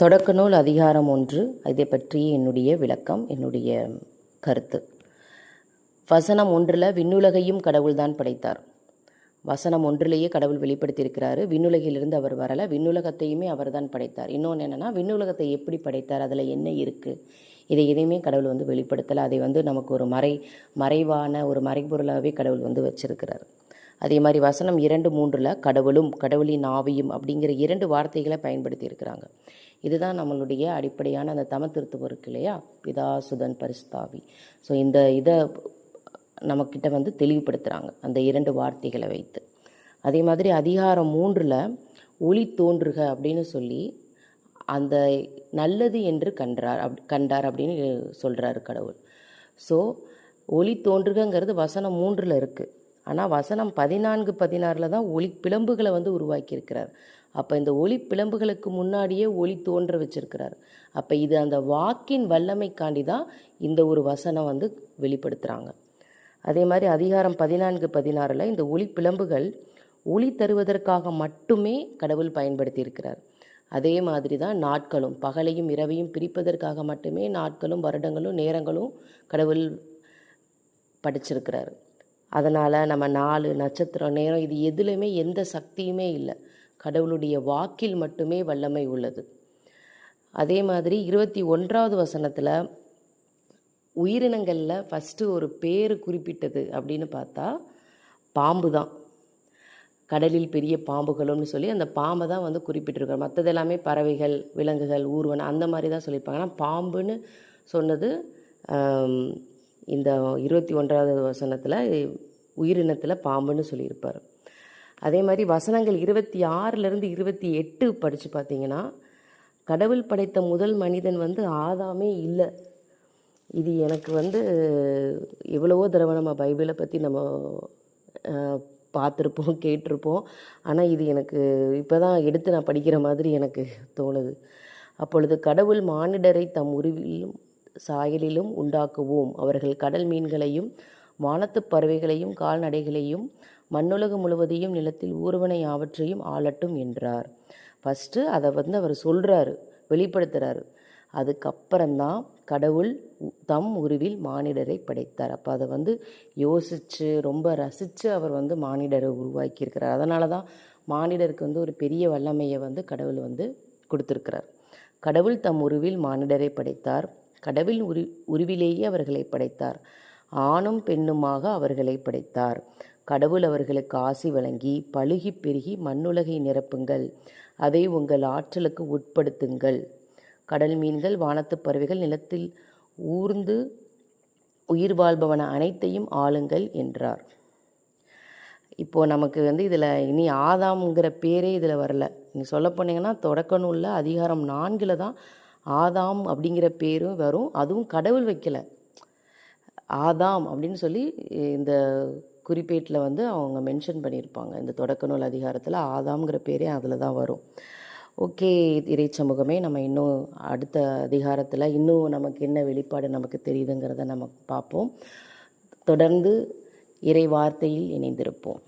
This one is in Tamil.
தொடக்க நூல் அதிகாரம் 1. இதை பற்றிய என்னுடைய விளக்கம், என்னுடைய கருத்து. வசனம் 1 விண்ணுலகையும் கடவுள்தான் படைத்தார். வசனம் 1 கடவுள் வெளிப்படுத்தியிருக்கிறாரு. விண்ணுலகிலிருந்து அவர் வரலை, விண்ணுலகத்தையுமே அவர் தான் படைத்தார். இன்னொன்று என்னென்னா, விண்ணுலகத்தை எப்படி படைத்தார், அதில் என்ன இருக்குது, இதை எதையுமே கடவுள் வெளிப்படுத்தலை. அதை நமக்கு ஒரு மறைவான ஒரு மறைபொருளாகவே கடவுள் வச்சிருக்கிறார். அதே மாதிரி வசனம் 2, 3 கடவுளும் கடவுளின் ஆவியும் அப்படிங்கிற 2 வார்த்தைகளை பயன்படுத்தி இருக்கிறாங்க. இதுதான் நம்மளுடைய அடிப்படையான அந்த தமத்திருத்துவம் இருக்கு இல்லையா, பிதா சுதன் பரிசுத்தாவி. ஸோ இதை நம்மக்கிட்ட தெளிவுபடுத்துகிறாங்க அந்த 2 வார்த்தைகளை வைத்து. அதே மாதிரி அதிகாரம் 3 ஒளி தோன்றுக அப்படின்னு சொல்லி அந்த நல்லது என்று கண்டார் அப்படின்னு சொல்கிறாரு கடவுள். ஸோ ஒளி தோன்றுகங்கிறது வசனம் 3 இருக்குது. ஆனால் வசனம் 14, 16 தான் ஒளி பிளம்புகளை உருவாக்கியிருக்கிறார். அப்போ இந்த ஒளி பிளம்புகளுக்கு முன்னாடியே ஒளி தோன்ற வச்சிருக்கிறார். அப்போ இது அந்த வாக்கின் வல்லமைக்காண்டி தான் இந்த ஒரு வசனம் வெளிப்படுத்துகிறாங்க. அதே மாதிரி அதிகாரம் 14, 16 இந்த ஒளி பிளம்புகள் ஒளி தருவதற்காக மட்டுமே கடவுள் பயன்படுத்தி இருக்கிறார். அதே மாதிரி தான் நாட்களும், பகலையும் இரவையும் பிரிப்பதற்காக மட்டுமே நாட்களும் வருடங்களும் நேரங்களும் கடவுள் படைச்சிருக்கிறார். அதனால் நம்ம நாள், நட்சத்திரம், நேரம் இது எதுலையுமே எந்த சக்தியுமே இல்லை. கடவுளுடைய வாக்கில் மட்டுமே வல்லமை உள்ளது. அதே மாதிரி 21வது வசனத்தில் உயிரினங்களில் ஃபஸ்ட்டு ஒரு பேர் குறிப்பிட்டது அப்படின்னு பார்த்தா பாம்பு தான். கடலில் பெரிய பாம்புகளும்னு சொல்லி அந்த பாம்பை தான் குறிப்பிட்டிருக்காரு. மற்றது எல்லாமே பறவைகள், விலங்குகள், ஊர்வன அந்த மாதிரி தான் சொல்லியிருப்பாங்க. ஆனால் பாம்புன்னு சொன்னது இந்த 21வது வசனத்தில் உயிரினத்தில் பாம்புன்னு சொல்லியிருப்பார். அதே மாதிரி வசனங்கள் 26லேருந்து 28 படித்து பார்த்தீங்கன்னா, கடவுள் படைத்த முதல் மனிதன் ஆதாமே இல்லை. இது எனக்கு எவ்வளவோ தடவை நம்ம பைபிளை பற்றி நம்ம பார்த்துருப்போம், கேட்டிருப்போம். ஆனால் இது எனக்கு இப்போ தான் எடுத்து நான் படிக்கிற மாதிரி எனக்கு தோணுது. அப்பொழுது கடவுள் மானிடரை தம் உருவிலும் சாயலிலும் உண்டாக்குவோம், அவர்கள் கடல் மீன்களையும் வானத்து பறவைகளையும் கால்நடைகளையும் மண்ணுலகம் முழுவதையும் நிலத்தில் ஊர்வனை யாவற்றையும் ஆளட்டும் என்றார். ஃபஸ்ட்டு அதை அவர் சொல்கிறாரு, வெளிப்படுத்துகிறாரு. அதுக்கப்புறம்தான் கடவுள் தம் உருவில் மானிடரை படைத்தார். அப்போ அதை யோசித்து ரொம்ப ரசித்து அவர் மானிடரை உருவாக்கியிருக்கிறார். அதனால தான் மானிடருக்கு ஒரு பெரிய வல்லமையை கடவுள் கொடுத்துருக்கிறார். கடவுள் தம் உருவில் மானிடரை படைத்தார். கடவுள் உருவிலேயே அவர்களை படைத்தார். ஆணும் பெண்ணுமாக அவர்களை படைத்தார். கடவுள் அவர்களுக்கு ஆசி வழங்கி, பழுகி பெருகி மண்ணுலகை நிரப்புங்கள், அதை உங்கள் ஆற்றலுக்கு உட்படுத்துங்கள், கடல் மீன்கள் வானத்து பறவைகள் நிலத்தில் ஊர்ந்து உயிர் வாழ்பவன அனைத்தையும் ஆளுங்கள் என்றார். இப்போது நமக்கு இதில் இனி ஆதாம்ங்கிற பேரே இதில் வரல. நீங்கள் சொல்ல போனீங்கன்னா தொடக்க நூலில் அதிகாரம் 4 தான் ஆதாம் அப்படிங்கிற பேரும் வரும். அதுவும் கடவுள் வைக்கலை, ஆதாம் அப்படின்னு சொல்லி இந்த குறிப்பேட்டில் அவங்க மென்ஷன் பண்ணியிருப்பாங்க. இந்த தொடக்க நூல் அதிகாரத்தில் ஆதாம்ங்கிற பேரே அதில் தான் வரும். ஓகே இறை சமூகமே, நம்ம இன்னும் அடுத்த அதிகாரத்தில் இன்னும் நமக்கு என்ன வெளிப்பாடு நமக்கு தெரியுதுங்கிறத நம்ம பார்ப்போம். தொடர்ந்து இறை வார்த்தையில் இணைந்திருப்போம்.